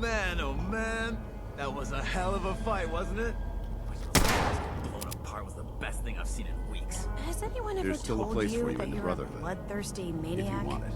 Man, oh man, that was a hell of a fight, wasn't it? Blown apart was the best thing I've seen in weeks. Has anyone ever There's still a told place you for you that in the you're a Brotherhood, bloodthirsty if maniac? you want it.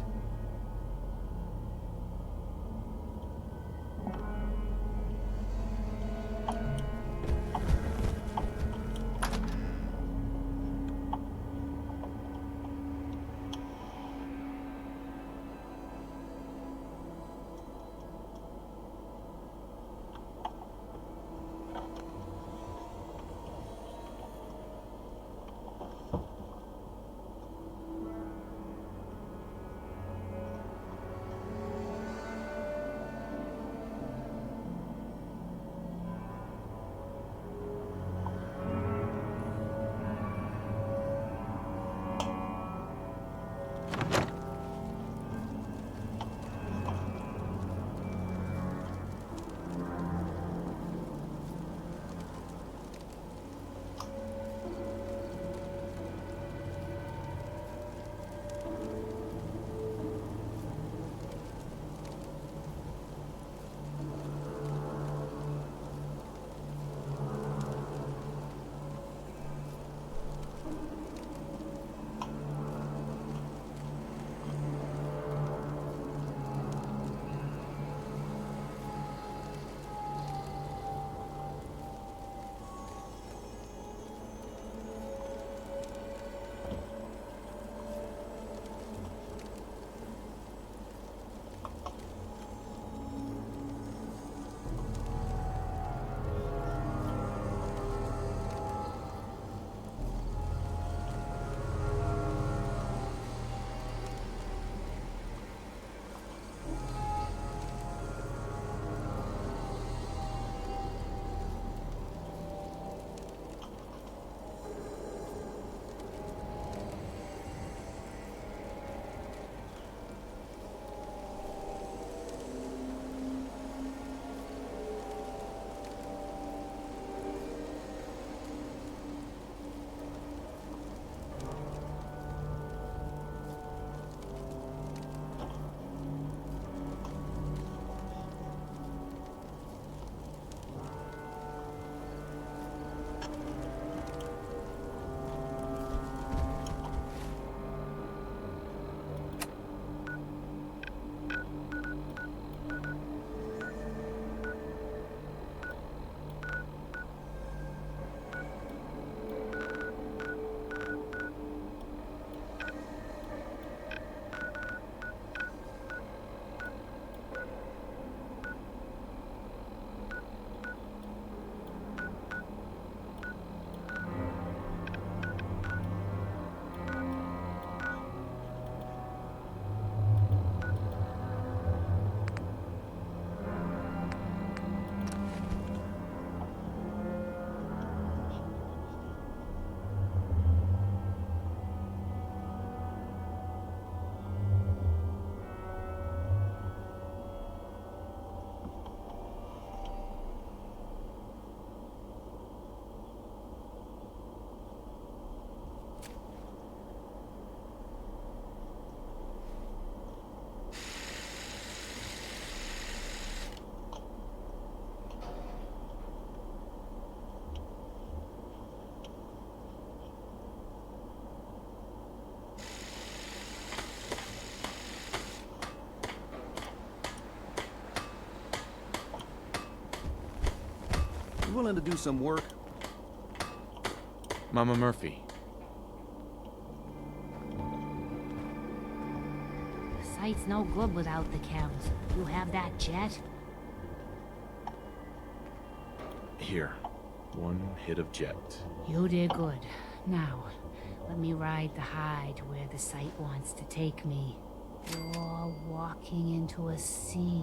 You willing to do some work? Mama Murphy. The site's no good without the chems. You have that jet? Here. One hit of jet. You did good. Now, let me ride the high to where the site wants to take me. You're walking into a sea,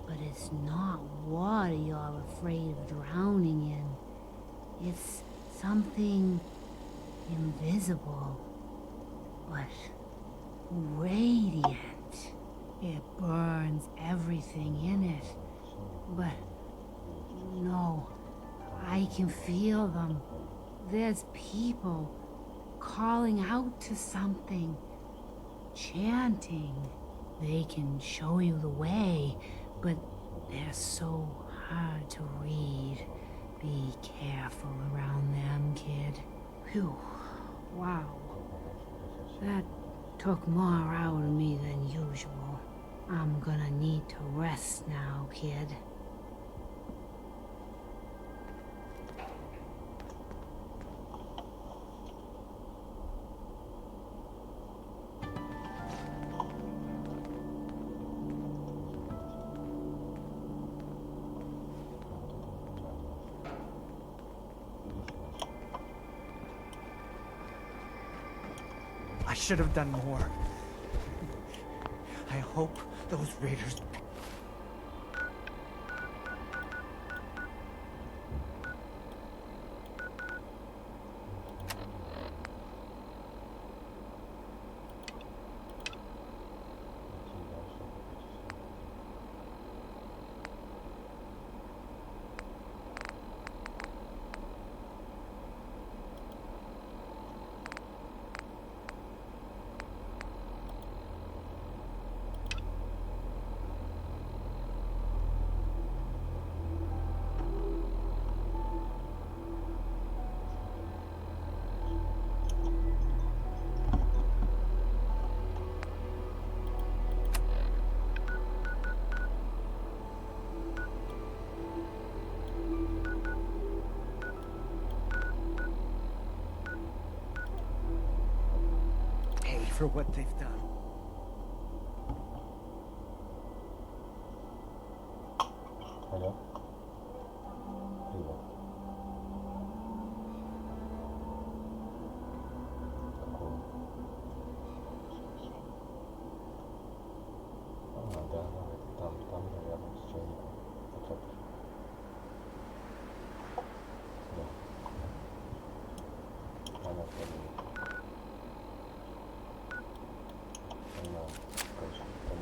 but it's not water you're afraid of drowning in. It's something invisible, but radiant. It burns everything in it, but no, I can feel them. There's people calling out to something, chanting. They can show you the way, but They're so hard to read. Be careful around them, kid. Phew. Wow. That took more out of me than usual. I'm gonna need to rest now, kid. I should have done more. I hope those raiders... for what they've done. Hello? Привет. Какого? Да, там, наверное, с чайником. Вот так. Да. Она вторая. Она, короче, там.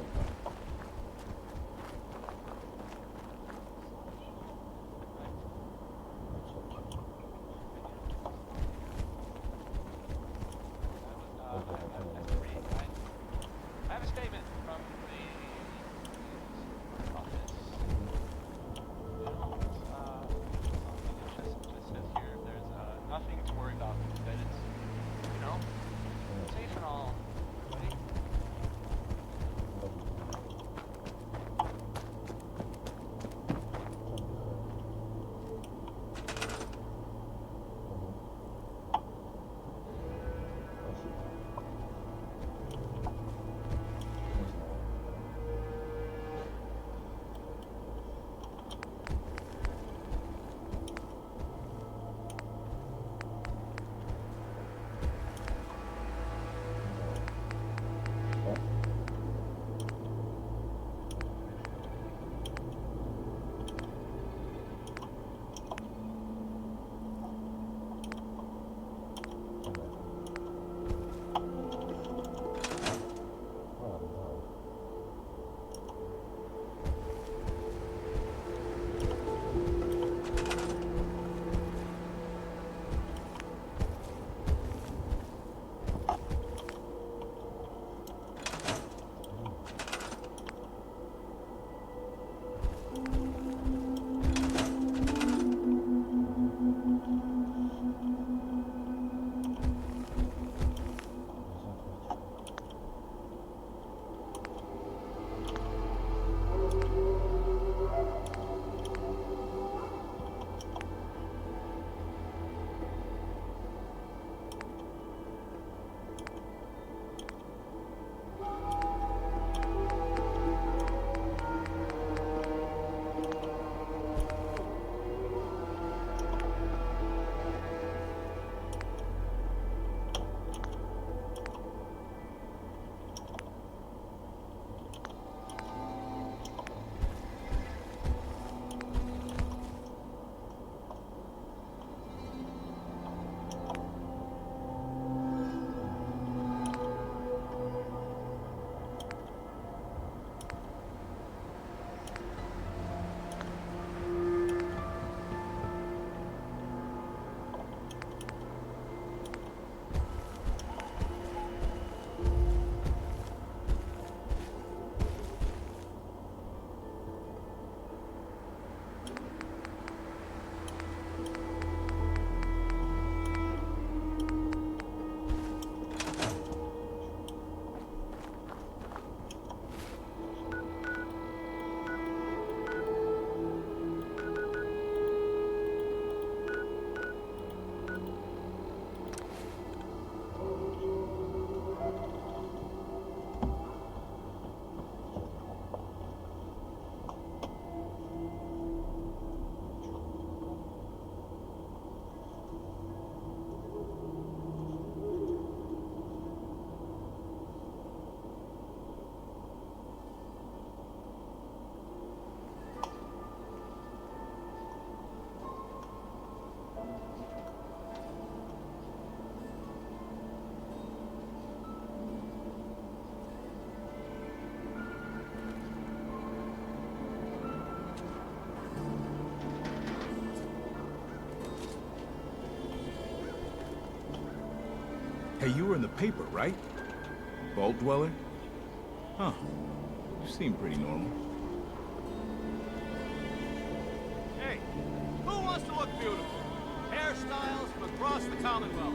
Hey, you were in the paper, right? Vault dweller? Huh. You seem pretty normal. Hey, who wants to look beautiful? Hairstyles from across the Commonwealth.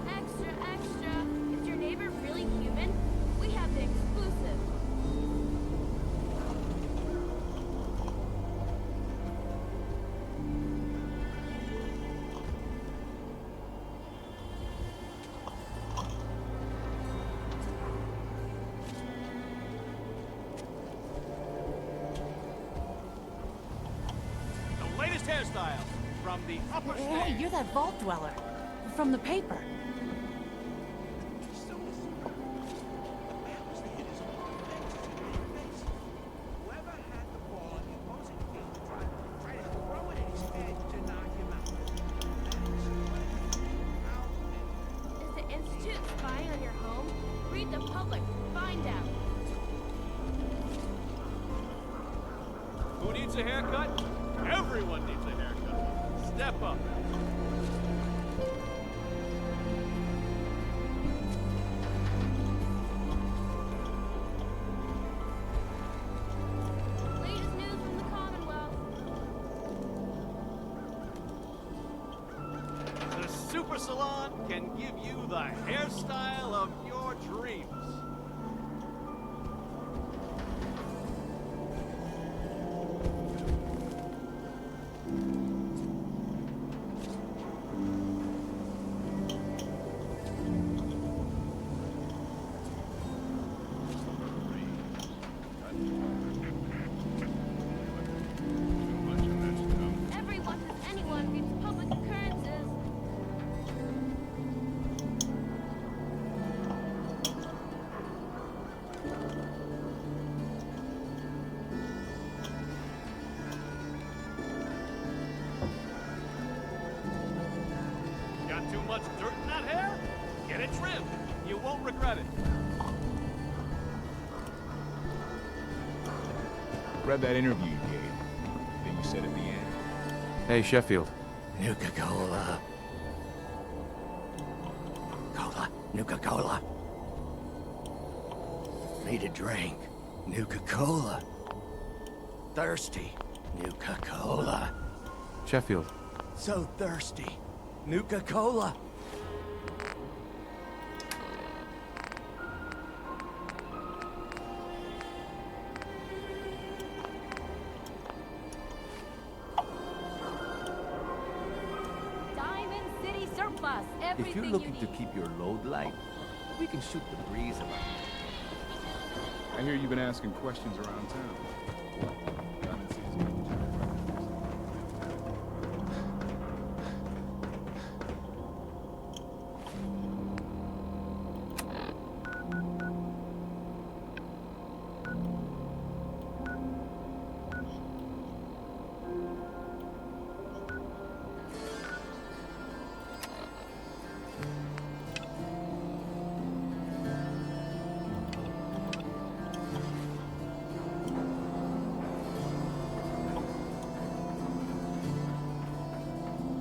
Extra, extra. Is your neighbor really human? We have the exclusive. The latest hairstyles from the upper Hey, stand. you're that vault dweller from the paper. Is the Institute spying on your home? Read the public. Find out. Who needs a haircut? Everyone needs a haircut. Step up. Latest news from the Commonwealth. The Super Salon can give you the hairstyle of your dreams. Everyone who's anyone reads public occurrences. Got too much dirt in that hair? Get it trimmed. You won't regret it. Read that interview you gave. Thing you said at the end. Hey, Sheffield. Nuka-Cola. Cola. Nuka-Cola. Need a drink. Nuka-Cola. Thirsty. Nuka-Cola. Sheffield. So thirsty. Nuka-Cola. Diamond City surplus. If Everything you're looking you to need. keep your load light, we can shoot the breeze around. I hear you've been asking questions around town. Diamond City's got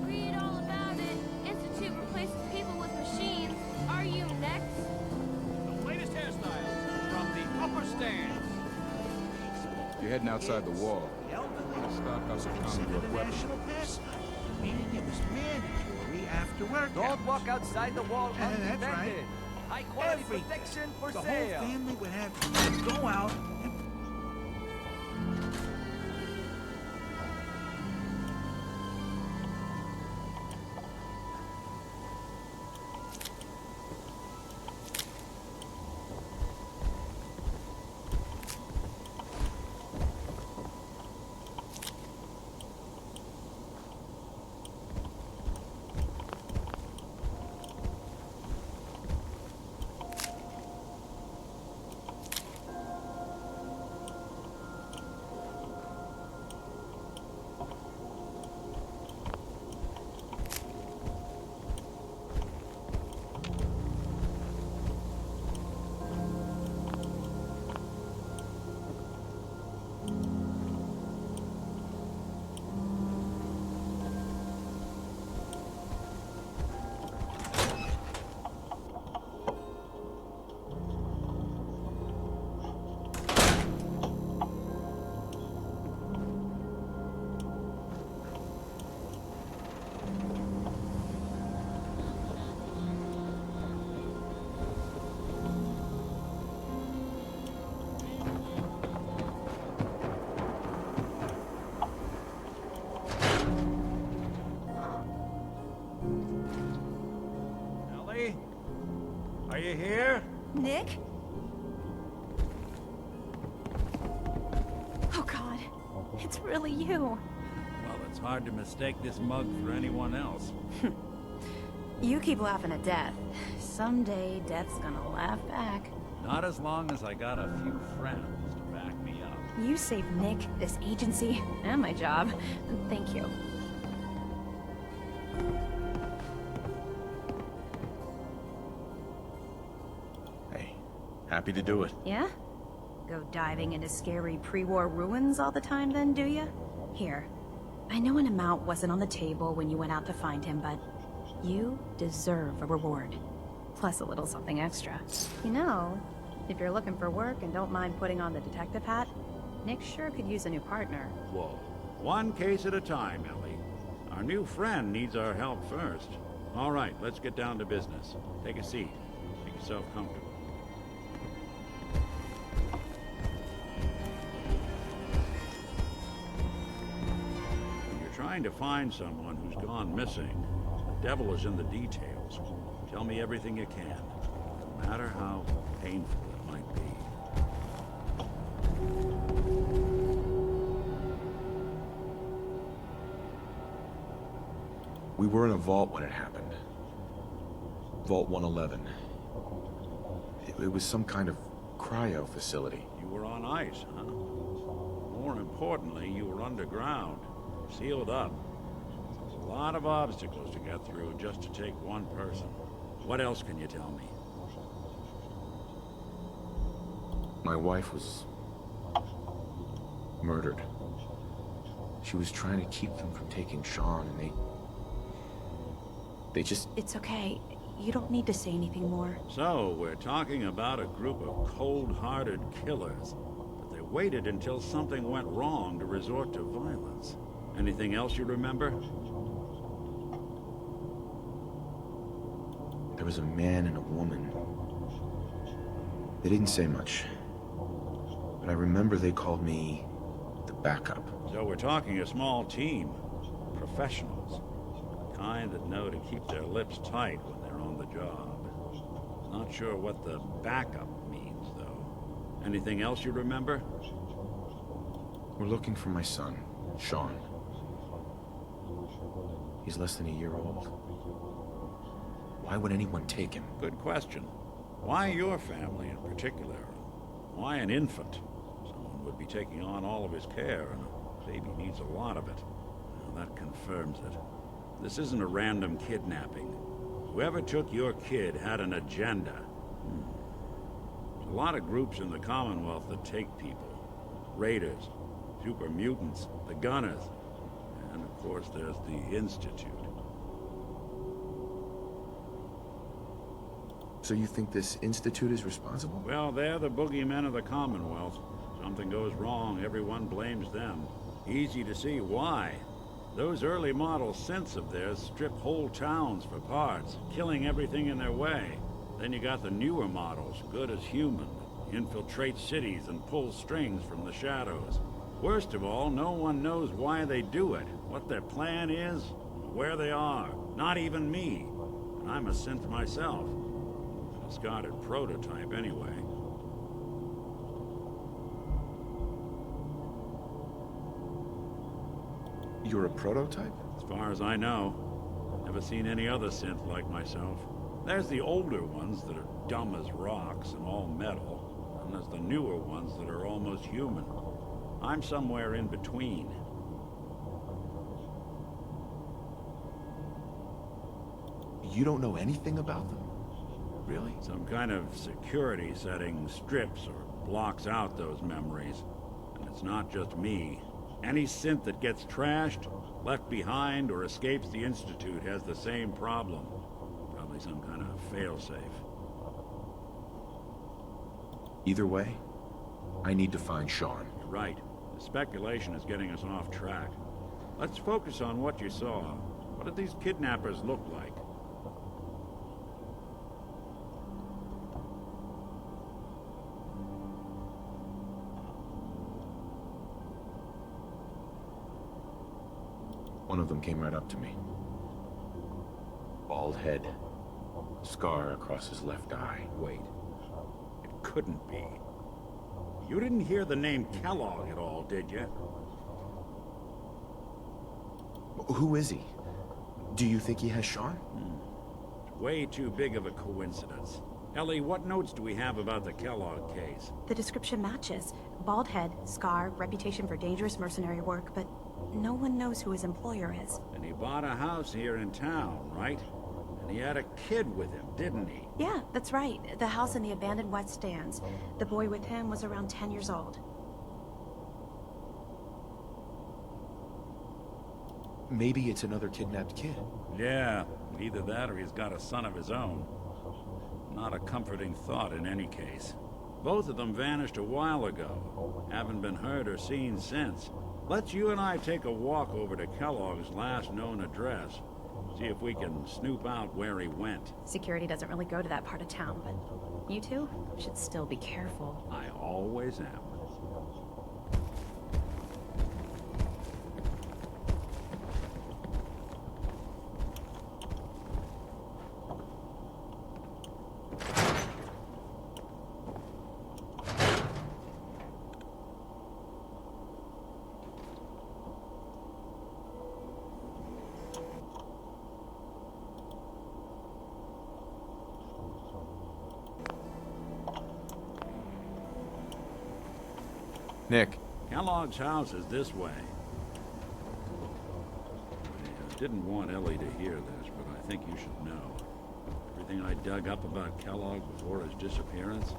Read all about it. Institute replaces people with machines. Are you next? The latest hairstyles from the upper stands. You're heading outside the wall. Stock up some Commonwealth weapons. Meaning it was mandatory after work. Don't walk outside the wall That's undefended. right. High quality Everything. protection for The sale. whole family would have to go out and Are you here? Nick? Oh god, it's really you. Well, it's hard to mistake this mug for anyone else. You keep laughing at death. Someday, death's gonna laugh back. Not as long as I got a few friends to back me up. You saved Nick, this agency, and my job. Thank you. Hey, happy to do it. Yeah? Go diving into scary pre-war ruins all the time then, do ya? Here. I know an amount wasn't on the table when you went out to find him, but you deserve a reward. Plus a little something extra. You know, if you're looking for work and don't mind putting on the detective hat, Nick sure could use a new partner. Whoa. One case at a time, Ellie. Our new friend needs our help first. All right, let's get down to business. Take a seat. Make yourself comfortable. When you're trying to find someone who's gone missing, the devil is in the details. Tell me everything you can, no matter how painful it might be. We were in a vault when it happened. Vault 111. It was some kind of cryo facility. You were on ice, huh? More importantly, you were underground, sealed up. There's a lot of obstacles to get through just to take one person. What else can you tell me? My wife was murdered. She was trying to keep them from taking Sean, and they just... It's okay. You don't need to say anything more. So, we're talking about a group of cold-hearted killers. But they waited until something went wrong to resort to violence. Anything else you remember? There was a man and a woman. They didn't say much. But I remember they called me the backup. So we're talking a small team. Professionals. The kind that know to keep their lips tight when they're on the job. Not sure what the backup means, though. Anything else you remember? We're looking for my son, Sean. He's less than a year old. Why would anyone take him? Good question. Why your family in particular? Why an infant? Someone would be taking on all of his care, and a baby needs a lot of it. Well, that confirms it. This isn't a random kidnapping. Whoever took your kid had an agenda. There's a lot of groups in the Commonwealth that take people. Raiders, super mutants, the Gunners, and of course there's the Institute. So you think this Institute is responsible? Well, they're the boogeymen of the Commonwealth. Something goes wrong, everyone blames them. Easy to see why. Those early model synths of theirs strip whole towns for parts, killing everything in their way. Then you got the newer models, good as human, infiltrate cities and pull strings from the shadows. Worst of all, no one knows why they do it, what their plan is, where they are. Not even me. And I'm a synth myself. A discarded prototype, anyway. You're a prototype? As far as I know. Never seen any other synth like myself. There's the older ones that are dumb as rocks and all metal. And there's the newer ones that are almost human. I'm somewhere in between. You don't know anything about them? Really? Some kind of security setting strips or blocks out those memories. And it's not just me. Any synth that gets trashed, left behind, or escapes the Institute has the same problem. Probably some kind of failsafe. Either way, I need to find Sean. You're right. The speculation is getting us off track. Let's focus on what you saw. What did these kidnappers look like? One of them came right up to me. Bald head, Scar across his left eye. Wait. It couldn't be. You didn't hear the name Kellogg at all, did you? Who is he? Do you think he has Sean? Way too big of a coincidence. Ellie, what notes do we have about the Kellogg case? The description matches. Bald head, scar, reputation for dangerous mercenary work, but no one knows who his employer is. And he bought a house here in town, right? And he had a kid with him, didn't he? Yeah, that's right. The house in the abandoned West Stands. The boy with him was around 10 years old. Maybe it's another kidnapped kid. Yeah, either that or he's got a son of his own. Not a comforting thought in any case. Both of them vanished a while ago. Haven't been heard or seen since. Let's you and I take a walk over to Kellogg's last known address. See if we can snoop out where he went. Security doesn't really go to that part of town, but you two should still be careful. I always am. Nick. Kellogg's house is this way. I didn't want Ellie to hear this, but I think you should know. Everything I dug up about Kellogg before his disappearance?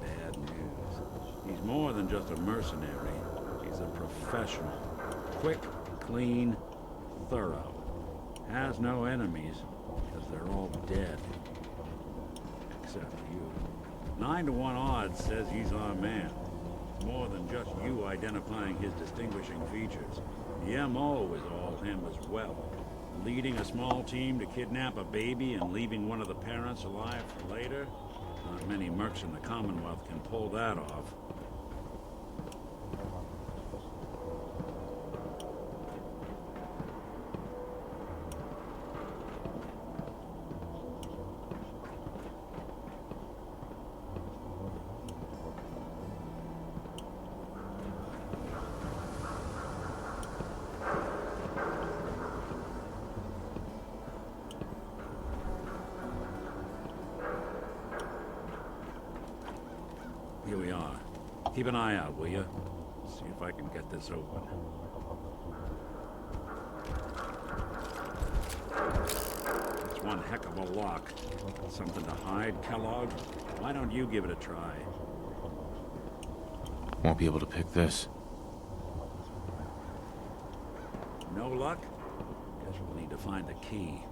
Bad news. He's more than just a mercenary. He's a professional. Quick, clean, thorough. Has no enemies, because they're all dead. Except you. 9 to 1 odds says he's our man. More than just you identifying his distinguishing features. The M.O. is all him as well. Leading a small team to kidnap a baby and leaving one of the parents alive for later? Not many mercs in the Commonwealth can pull that off. Here we are. Keep an eye out, will you? See if I can get this open. It's one heck of a lock. Something to hide, Kellogg? Why don't you give it a try? Won't be able to pick this. No luck? Guess we'll need to find the key.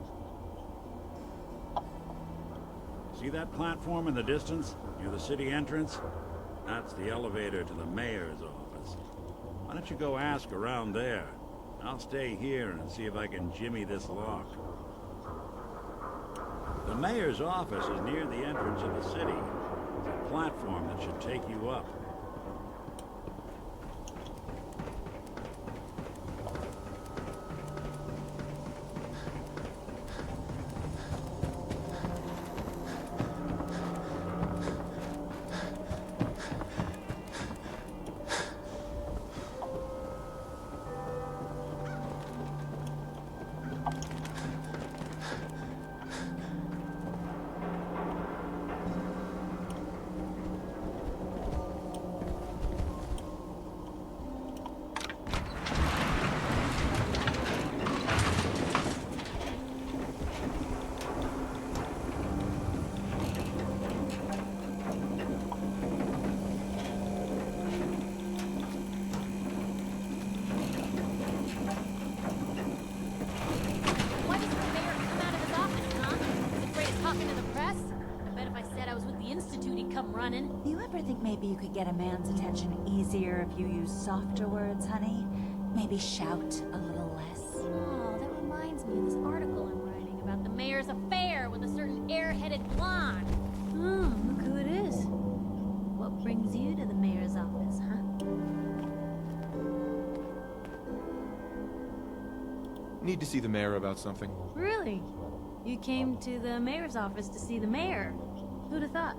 See that platform in the distance, near the city entrance? That's the elevator to the mayor's office. Why don't you go ask around there? I'll stay here and see if I can jimmy this lock. The mayor's office is near the entrance of the city. There's a platform that should take you up. Why doesn't the mayor come out of his office, huh? Is he afraid of talking to the press? I bet if I said I was with the Institute, he'd come running. Do you ever think maybe you could get a man's attention easier if you use softer words, honey? Maybe shout a little less. Oh, that reminds me of this article I'm writing about the mayor's affair with a certain air-headed blonde. Oh, look who it is. What brings you to the mayor's office, huh? Need to see the mayor about something. Really? You came to the mayor's office to see the mayor. Who'd have thought?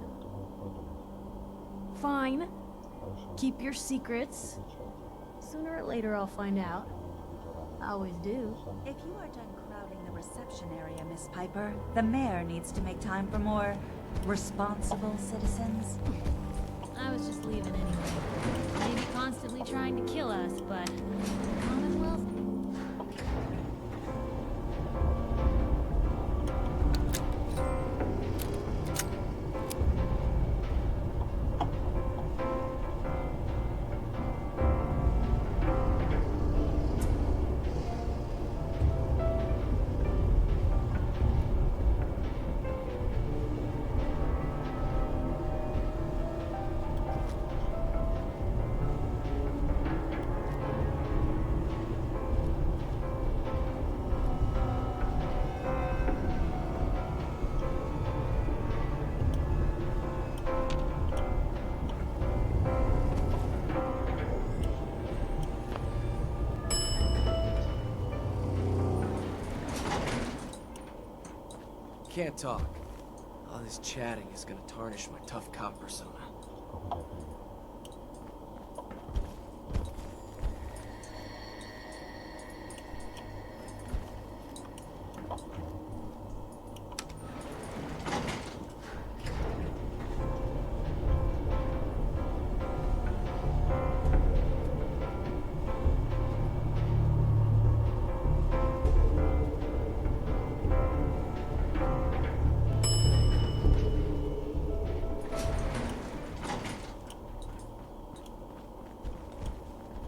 Fine. Keep your secrets. Sooner or later I'll find out. I always do. If you are done crowding the reception area, Miss Piper, the mayor needs to make time for more responsible citizens. I was just leaving anyway. Maybe constantly trying to kill us, but Commonwealth? Can't talk. All this chatting is gonna tarnish my tough cop persona.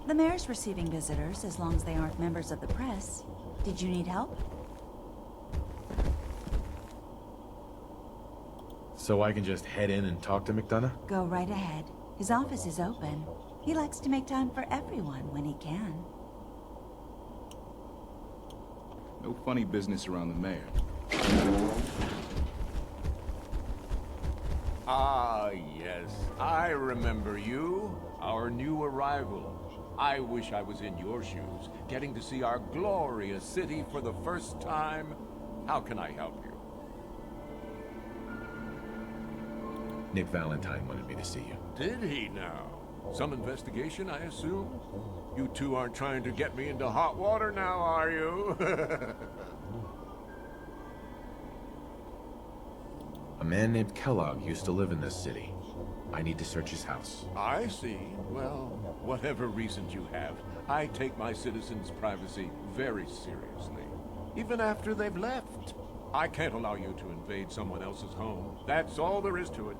The mayor's receiving visitors as long as they aren't members of the press. Did you need help? So I can just head in and talk to McDonough? Go right ahead. His office is open. He likes to make time for everyone when he can. No funny business around the mayor. Ah, yes. I remember you. Our new arrival. I wish I was in your shoes, getting to see our glorious city for the first time. How can I help you? Nick Valentine wanted me to see you. Did he now? Some investigation, I assume? You two aren't trying to get me into hot water now, are you? A man named Kellogg used to live in this city. I need to search his house. I see. Well, whatever reasons you have, I take my citizens' privacy very seriously. Even after they've left. I can't allow you to invade someone else's home. That's all there is to it.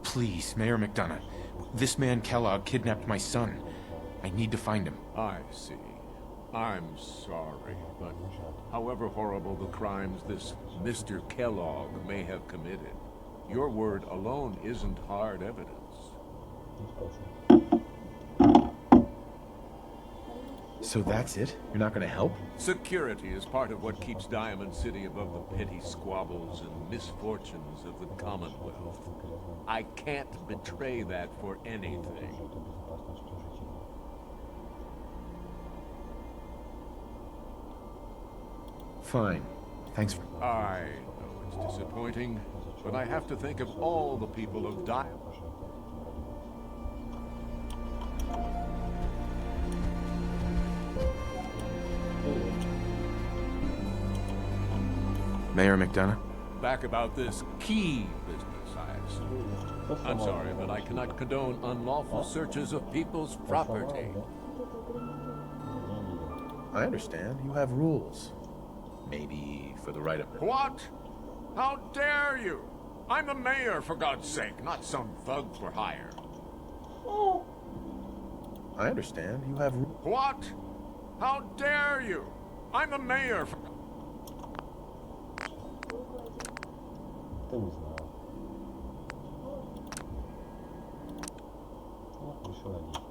Please, Mayor McDonough. This man Kellogg kidnapped my son. I need to find him. I see. I'm sorry, but however horrible the crimes this Mr. Kellogg may have committed, your word alone isn't hard evidence. So that's it? You're not gonna help? Security is part of what keeps Diamond City above the petty squabbles and misfortunes of the Commonwealth. I can't betray that for anything. Fine. Thanks for... I know it's disappointing, but I have to think of all the people of Diamond. Mayor McDonough? Back about this key business, I assume. I'm sorry, but I cannot condone unlawful searches of people's property. I understand. You have rules. Maybe for the right of... What? How dare you? I'm the mayor, for God's sake, not some thug for hire. I understand. You have... What? How dare you? I'm the mayor, for... Ты не знаю. Ну, решил они.